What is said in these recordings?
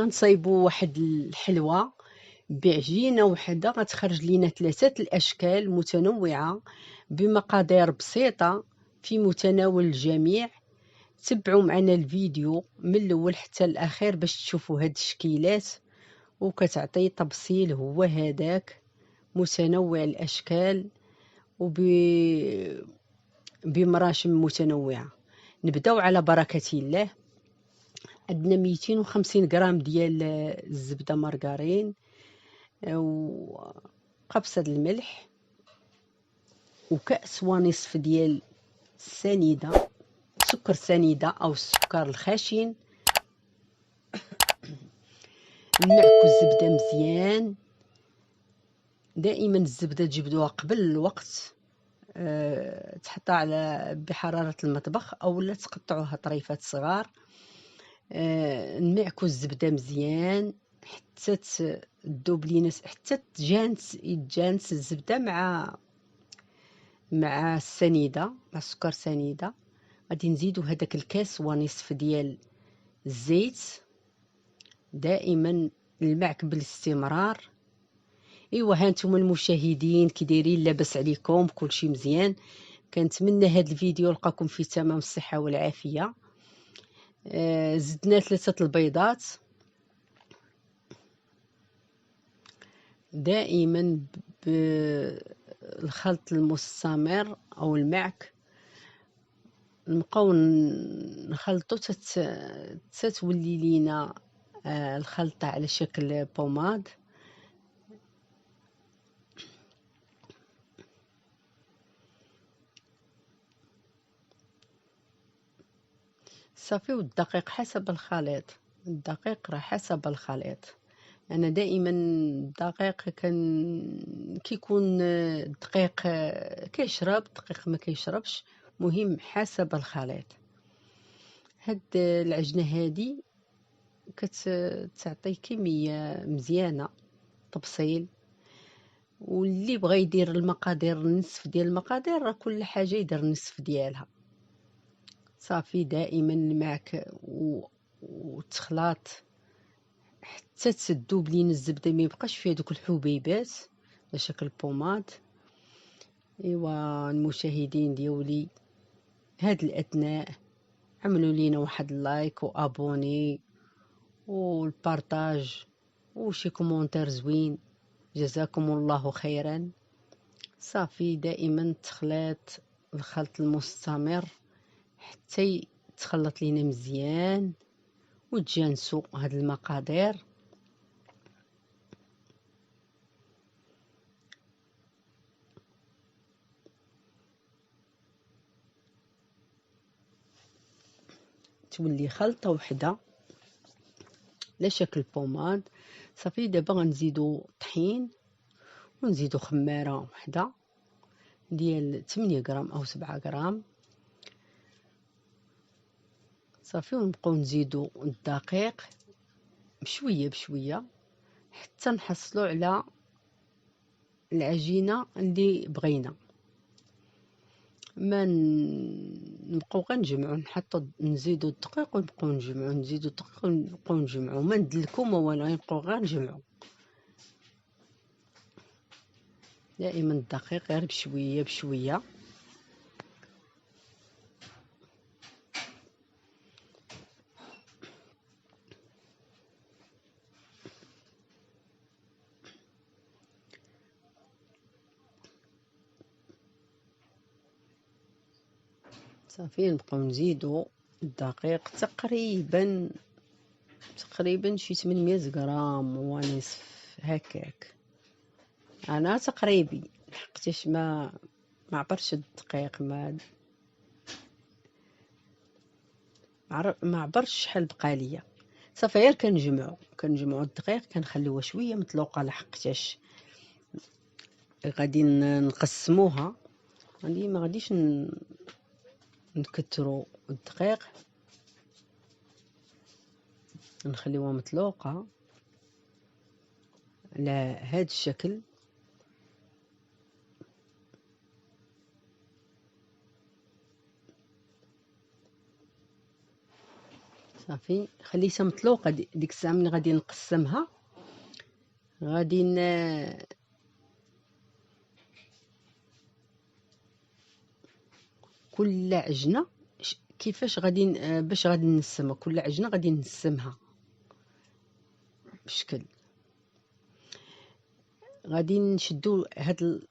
غنصايبوا واحد الحلوى بعجينة وحدة غتخرج لينا 3 الأشكال متنوعة بمقادير بسيطة في متناول الجميع. تبعوا معنا الفيديو من الأول حتى الأخير باش تشوفوا هاد الشكيلات، وكتعطي تبصيل هو هداك متنوع الأشكال بمراشم متنوعة. نبداو على بركة الله. عندنا 250 غرام ديال الزبدة مارغرين، وقبصة الملح، وكأس ونصف ديال السنيدة، سكر سنيدة أو السكر الخشن. نمعكو الزبدة مزيان. دائما الزبدة تجبدوها قبل الوقت، تحطها على بحرارة المطبخ أو لا تقطعوها طريفات صغار. نمعكو الزبدة مزيان حتى تذوب لينا، حتى يتجانس الزبدة مع السنيدة، مع السكر سنيدة. غادي نزيدو هداك الكاس ونصف ديال الزيت، دائما المعك بالاستمرار. ايوا هانتوما المشاهدين كي دايرين؟ لاباس عليكم؟ كلشي مزيان؟ كنتمنى هذا الفيديو لقاكم في تمام الصحة والعافية. زدنا 3 البيضات. دائما بالخلط المستمر او المعك نبقاو نخلطو تتولي لينا الخلطة على شكل بوماد. صافي. والدقيق حسب الخليط، الدقيق راه حسب الخليط. انا دائما الدقيق كيكون الدقيق كيشرب، الدقيق ما كيشربش، مهم حسب الخليط. هاد العجنه هادي كتعطي كميه مزيانه تبصيل. واللي بغى يدير المقادير النصف ديال المقادير، راه كل حاجه يدير النصف ديالها. صافي. دائما معك وتخلاط حتى تذوب لينا الزبده، ما يبقاش فيها دوك الحبيبات على شكل بوماد. ايوا المشاهدين ديالي، هاد الاثناء عملوا لينا واحد اللايك وابوني والبارطاج وشي كومونتير زوين، جزاكم الله خيرا. صافي. دائما التخليط، الخلط المستمر حتى يتخلط لينا مزيان وتجانسوا هاد المقادير. تولي خلطه وحده على شكل بوماد. صافي. دابا غنزيدو طحين، ونزيدو خماره وحده ديال 8 غرام او 7 غرام. صافي. ونبقاو نزيدو الدقيق بشويه بشويه حتى نحصلوا على العجينه اللي بغينا. ما نبقاو غنجمعو، نحطو نزيدو الدقيق ونبقاو نجمعو، نزيدو الدقيق ونبقاو نجمعو، ما ندلكو ما والو، غنبقاو غير نجمعو. دائما الدقيق غير بشويه بشويه. صافي. نبقاو نزيدو الدقيق تقريبا شي 800 غرام ونصف هكاك. انا تقريبي لحقتاش ما عبرش الدقيق، ما عبرش شحال بقى ليا. صافي. غير كنجمعو الدقيق، كنخليوها شويه مطلوقه لحقتاش غادي نقسموها. ما غاديش نكترو الدقيق، نخليوها مطلوقه على هذا الشكل. صافي خليتها مطلوقه. ديك الساعه ملي غادي نقسمها غادي كل عجنه كيفاش غادي باش غادي نقسمها. كل عجنه غادي نقسمها بشكل. غادي نشدو هاد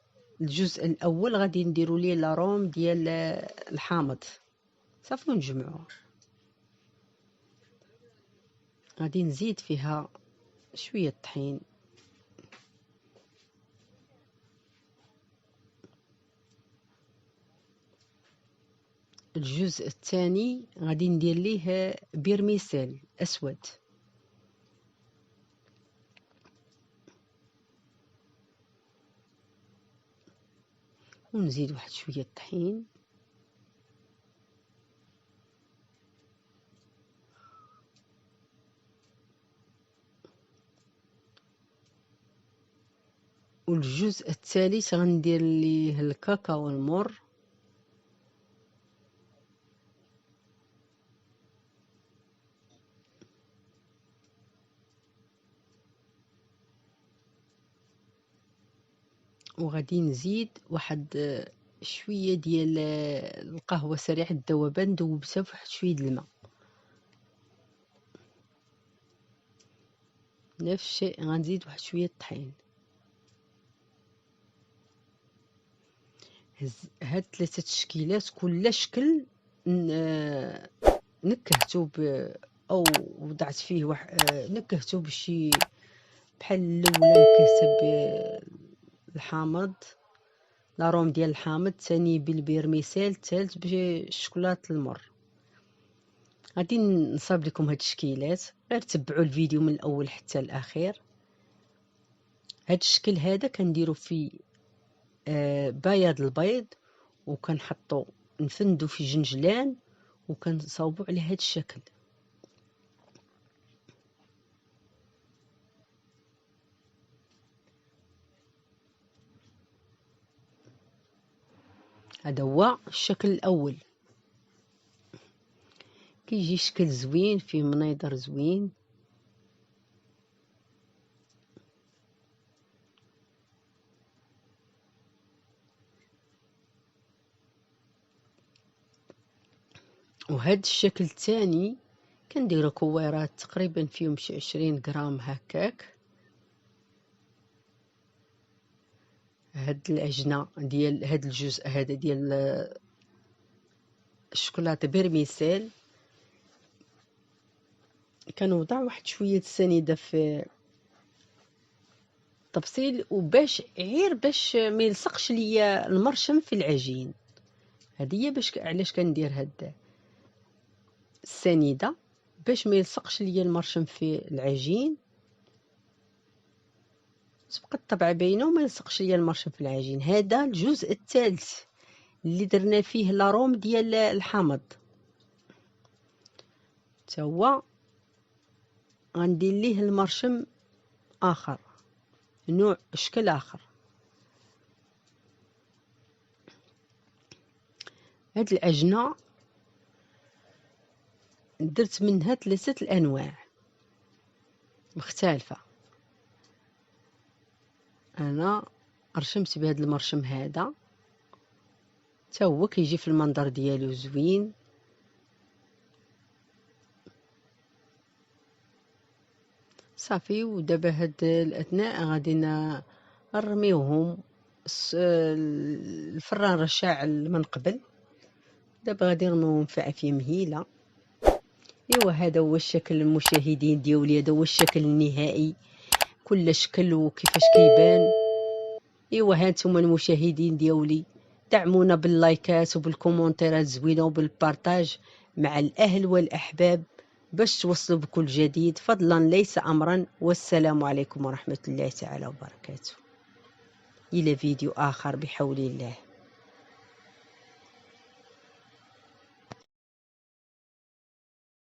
الجزء الاول غادي نديرو ليه لاروم ديال الحامض صافي ونجمعوه. غادي نزيد فيها شويه الطحين. الجزء الثاني غادي ندير ليه بيرميسيل اسود. ونزيد واحد شويه الطحين. والجزء الثالث غندير ليه الكاكاو المر. وغادي نزيد واحد شويه ديال القهوه سريعه الذوبان ندوبتها فواحد شويه د الماء. نفس الشيء غنزيد واحد شويه الطحين. هاد 3 تشكيلات كل شكل نكهتو او وضعت فيه نكهتو بشي بحال الاولى نكهتها بالحامض لاروم ديال الحامض، ثاني بالبيرميسيل، الثالث بالشوكولاط المر. غادي نصاوب لكم هاد التشكيلات، غير تبعوا الفيديو من الاول حتى الاخير. هاد الشكل هذا كنديرو فيه بياض البيض وكنحطو نفندو في جنجلان وكنصاوبو على هاد الشكل. هذا هو الشكل الاول. كيجي شكل زوين فيه منيضر زوين. وهذا الشكل الثاني كنديرو كويرات تقريبا فيهم شي 20 غرام هكاك. هاد العجنه ديال هاد الجزء هذا ديال الشوكولاته بيرميسيل كنوضع واحد شويه السنيده في الطبسيل وباش باش ما يلصقش ليا المرشم في العجين. هذه هي باش علاش كندير هاد السنيده باش ما يلصقش ليا المرشم في العجين، تبقى الطبعه باينه وما يلصقش ليا المرشم في العجين. هذا الجزء الثالث اللي درنا فيه لاروم ديال الحامض، حتى هو غندير ليه المرشم اخر، نوع شكل اخر. هاد العجنه درت منها 3 الانواع مختلفه. انا رشمت بهذا المرشم هذا، حتى هو كيجي في المنظر ديالو زوين. صافي ودابا هاد الاثناء غادي نرميوهم. الفران راه شاعل من قبل، دابا غادي نرميوهم في عافيه مهيله. ايوا هذا هو الشكل المشاهدين ديالي، هذا هو الشكل النهائي، كل شكل وكيفاش كيبان. ايوا هانتوما المشاهدين ديالي، دعمونا باللايكات وبالكومونتيرات زوينه وبالبارطاج مع الاهل والاحباب باش توصلوا بكل جديد فضلا ليس امرا. والسلام عليكم ورحمه الله تعالى وبركاته. الى فيديو اخر بحول الله.